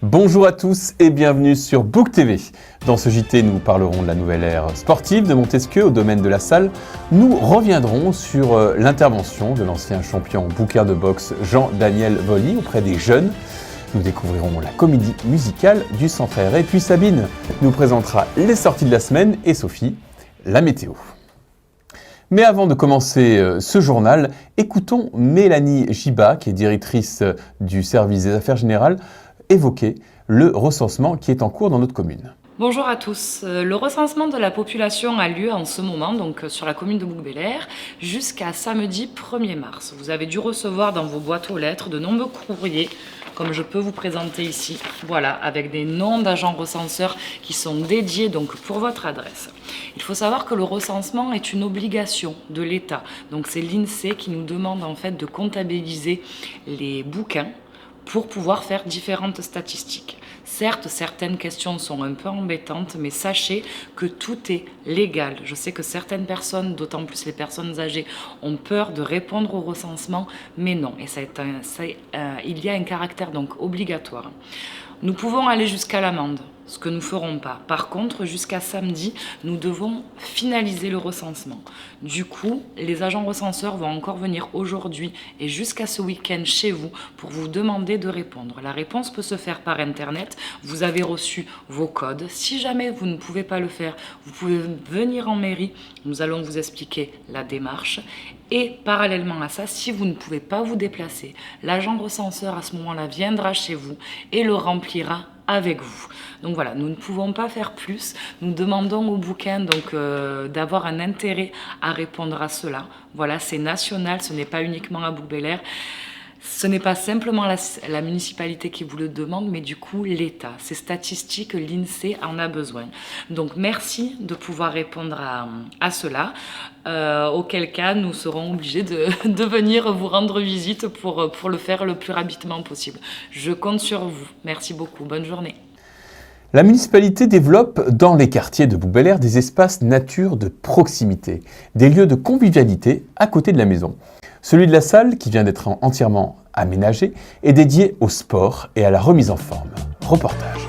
Bonjour à tous et bienvenue sur Book TV. Dans ce JT, nous parlerons de la nouvelle ère sportive de Montesquieu au domaine de la salle. Nous reviendrons sur l'intervention de l'ancien champion bouquin de boxe Jean-Daniel Volny auprès des jeunes. Nous découvrirons la comédie musicale du Centre Aéré. Puis Sabine nous présentera les sorties de la semaine et Sophie, la météo. Mais avant de commencer ce journal, écoutons Mélanie Giba, qui est directrice du service des affaires générales, évoquer le recensement qui est en cours dans notre commune. Bonjour à tous. Le recensement de la population a lieu en ce moment, donc sur la commune de Bouc-Bel-Air, jusqu'à samedi 1er mars. Vous avez dû recevoir dans vos boîtes aux lettres de nombreux courriers, comme je peux vous présenter ici, voilà, avec des noms d'agents recenseurs qui sont dédiés donc pour votre adresse. Il faut savoir que le recensement est une obligation de l'État. Donc c'est l'INSEE qui nous demande en fait de comptabiliser les bouquins pour pouvoir faire différentes statistiques. Certes, certaines questions sont un peu embêtantes, mais sachez que tout est légal. Je sais que certaines personnes, d'autant plus les personnes âgées, ont peur de répondre au recensement, mais non. Et il y a un caractère donc obligatoire. Nous pouvons aller jusqu'à l'amende, ce que nous ne ferons pas. Par contre, jusqu'à samedi, nous devons finaliser le recensement. Du coup, les agents recenseurs vont encore venir aujourd'hui et jusqu'à ce week-end chez vous pour vous demander de répondre. La réponse peut se faire par Internet. Vous avez reçu vos codes. Si jamais vous ne pouvez pas le faire, vous pouvez venir en mairie. Nous allons vous expliquer la démarche. Et parallèlement à ça, si vous ne pouvez pas vous déplacer, l'agent recenseur à ce moment-là viendra chez vous et le remplira avec vous. Donc voilà, nous ne pouvons pas faire plus. Nous demandons au bouquin donc d'avoir un intérêt à répondre à cela. Voilà, c'est national, ce n'est pas uniquement à Bouc-Bel-Air. Ce n'est pas simplement la municipalité qui vous le demande, mais du coup l'État. Ces statistiques, l'INSEE en a besoin. Donc merci de pouvoir répondre à cela. Auquel cas, nous serons obligés de venir vous rendre visite pour le faire le plus rapidement possible. Je compte sur vous. Merci beaucoup. Bonne journée. La municipalité développe dans les quartiers de Bouc-Bel-Air des espaces nature de proximité, des lieux de convivialité à côté de la maison. Celui de la salle, qui vient d'être entièrement aménagé, est dédié au sport et à la remise en forme. Reportage.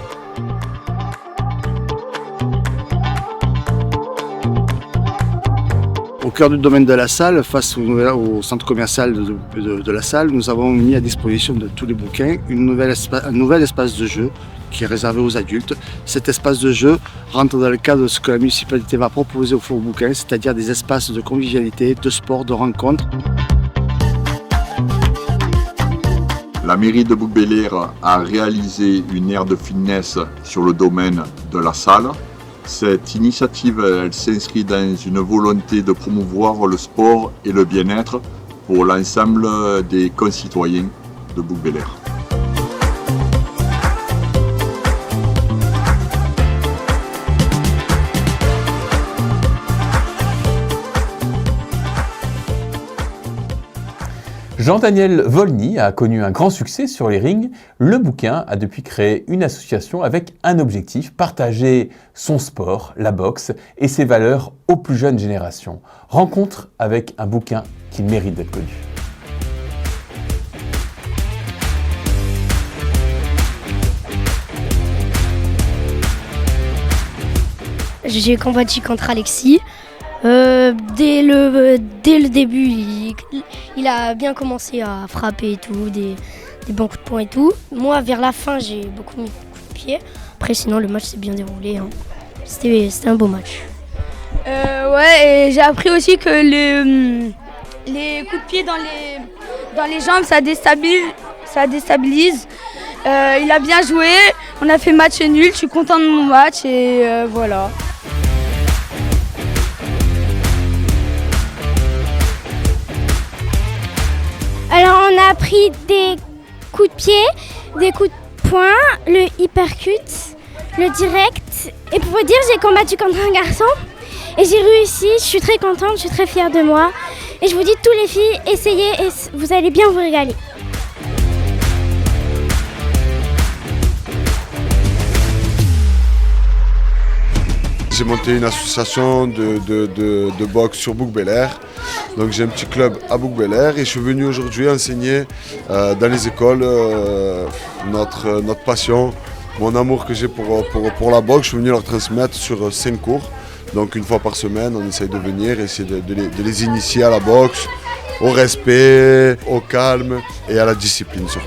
Au cœur du domaine de la salle, face au centre commercial de la salle, nous avons mis à disposition de tous les bouquins un nouvel espace de jeu qui est réservé aux adultes. Cet espace de jeu rentre dans le cadre de ce que la municipalité va proposer aux bouquins, c'est-à-dire des espaces de convivialité, de sport, de rencontres. La mairie de Bouc-Bel-Air a réalisé une aire de fitness sur le domaine de la salle. Cette initiative elle s'inscrit dans une volonté de promouvoir le sport et le bien-être pour l'ensemble des concitoyens de Bouc-Bel-Air. Jean-Daniel Volny a connu un grand succès sur les rings. Le bouquin a depuis créé une association avec un objectif, partager son sport, la boxe et ses valeurs aux plus jeunes générations. Rencontre avec un bouquin qui mérite d'être connu. J'ai combattu contre Alexis. Dès le début, il a bien commencé à frapper et tout, des bons coups de poing et tout. Moi, vers la fin, j'ai beaucoup mis de coups de pied. Après, sinon, le match s'est bien déroulé. Hein. C'était un beau match. Ouais, et j'ai appris aussi que les coups de pied dans les jambes, ça déstabilise. Il a bien joué, on a fait match nul, je suis content de mon match et voilà. Alors on a appris des coups de pied, des coups de poing, le hypercut, le direct. Et pour vous dire, j'ai combattu contre un garçon et j'ai réussi. Je suis très contente, je suis très fière de moi. Et je vous dis, tous les filles, essayez et vous allez bien vous régaler. J'ai monté une association de boxe sur Bouc-Bel-Air. Donc j'ai un petit club à Bouc-Bel-Air et je suis venu aujourd'hui enseigner dans les écoles notre passion mon amour que j'ai pour la boxe, je suis venu leur transmettre sur 5 cours. Donc une fois par semaine, on essaye de venir, essayer de les initier à la boxe, au respect, au calme et à la discipline surtout.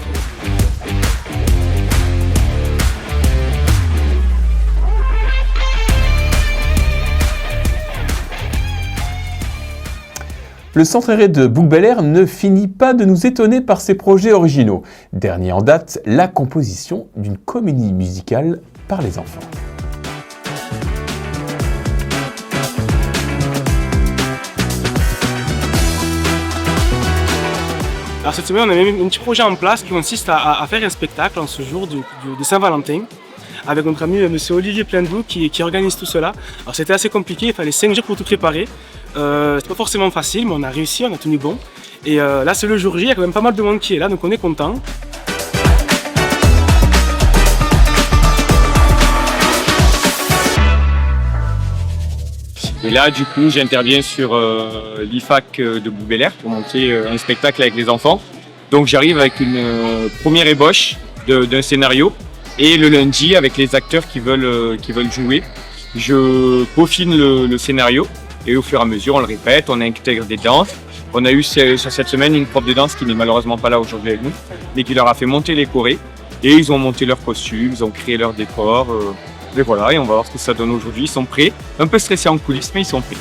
Le centre aéré de Bouc-Bel-Air ne finit pas de nous étonner par ses projets originaux. Dernier en date, la composition d'une comédie musicale par les enfants. Alors cette semaine, on a mis un petit projet en place qui consiste à faire un spectacle en ce jour de Saint-Valentin avec notre ami M. Olivier Pleindou qui organise tout cela. Alors c'était assez compliqué, il fallait 5 jours pour tout préparer. C'est pas forcément facile, mais on a réussi, on a tenu bon. Et là c'est le jour J, il y a quand même pas mal de monde qui est là, donc on est content. Et là, du coup, j'interviens sur l'IFAC de Bouc-Bel-Air pour monter un spectacle avec les enfants. Donc j'arrive avec une première ébauche d'un scénario et le lundi avec les acteurs qui veulent jouer. Je peaufine le scénario et au fur et à mesure on le répète, on intègre des danses. On a eu sur cette semaine une prof de danse qui n'est malheureusement pas là aujourd'hui avec nous, mais qui leur a fait monter les chorés et ils ont monté leurs costumes, ils ont créé leur décor. Et voilà, et on va voir ce que ça donne aujourd'hui. Ils sont prêts, un peu stressés en coulisses, mais ils sont prêts.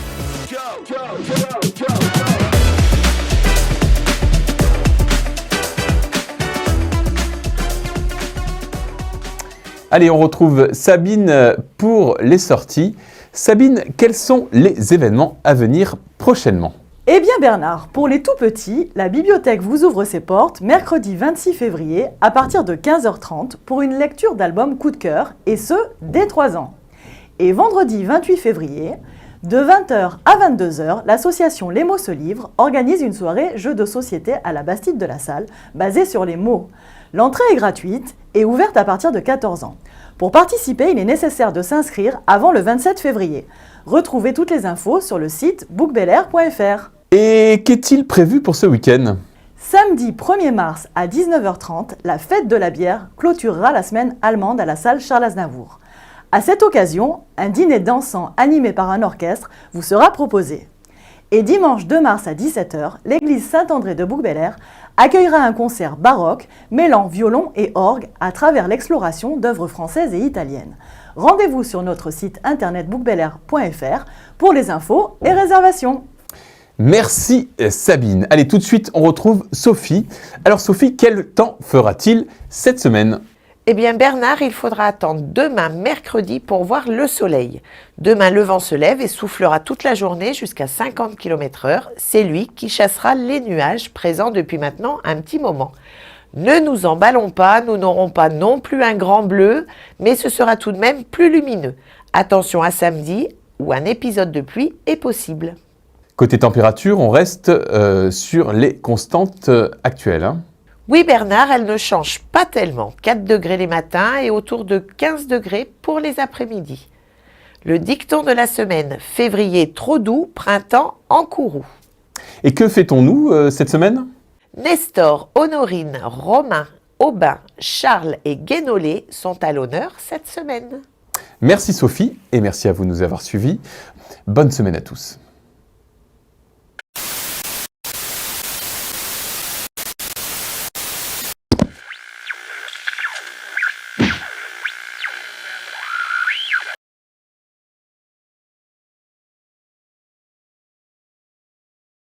Allez, on retrouve Sabine pour les sorties. Sabine, quels sont les événements à venir prochainement ? Eh bien Bernard, pour les tout petits, la bibliothèque vous ouvre ses portes mercredi 26 février à partir de 15h30 pour une lecture d'albums coup de cœur, et ce, dès 3 ans. Et vendredi 28 février, de 20h à 22h, l'association Les mots se livrent organise une soirée jeux de société à la Bastide de la Salle, basée sur les mots. L'entrée est gratuite et ouverte à partir de 14 ans. Pour participer, il est nécessaire de s'inscrire avant le 27 février. Retrouvez toutes les infos sur le site boucbelair.fr. Et qu'est-il prévu pour ce week-end ? Samedi 1er mars à 19h30, la fête de la bière clôturera la semaine allemande à la salle Charles Aznavour. À cette occasion, un dîner dansant animé par un orchestre vous sera proposé. Et dimanche 2 mars à 17h, l'église Saint-André de Bouc-Bel-Air accueillera un concert baroque mêlant violon et orgue à travers l'exploration d'œuvres françaises et italiennes. Rendez-vous sur notre site internet boucbelair.fr pour les infos et réservations. Merci Sabine. Allez, tout de suite, on retrouve Sophie. Alors Sophie, quel temps fera-t-il cette semaine ? Eh bien Bernard, il faudra attendre demain mercredi pour voir le soleil. Demain, le vent se lève et soufflera toute la journée jusqu'à 50 km/h. C'est lui qui chassera les nuages présents depuis maintenant un petit moment. Ne nous emballons pas, nous n'aurons pas non plus un grand bleu, mais ce sera tout de même plus lumineux. Attention à samedi où un épisode de pluie est possible. Côté température, on reste sur les constantes actuelles. Oui Bernard, elles ne changent pas tellement. 4 degrés les matins et autour de 15 degrés pour les après-midi. Le dicton de la semaine, février trop doux, printemps en courroux. Et que fêtons-nous cette semaine ? Nestor, Honorine, Romain, Aubin, Charles et Guénolé sont à l'honneur cette semaine. Merci Sophie et merci à vous de nous avoir suivis. Bonne semaine à tous.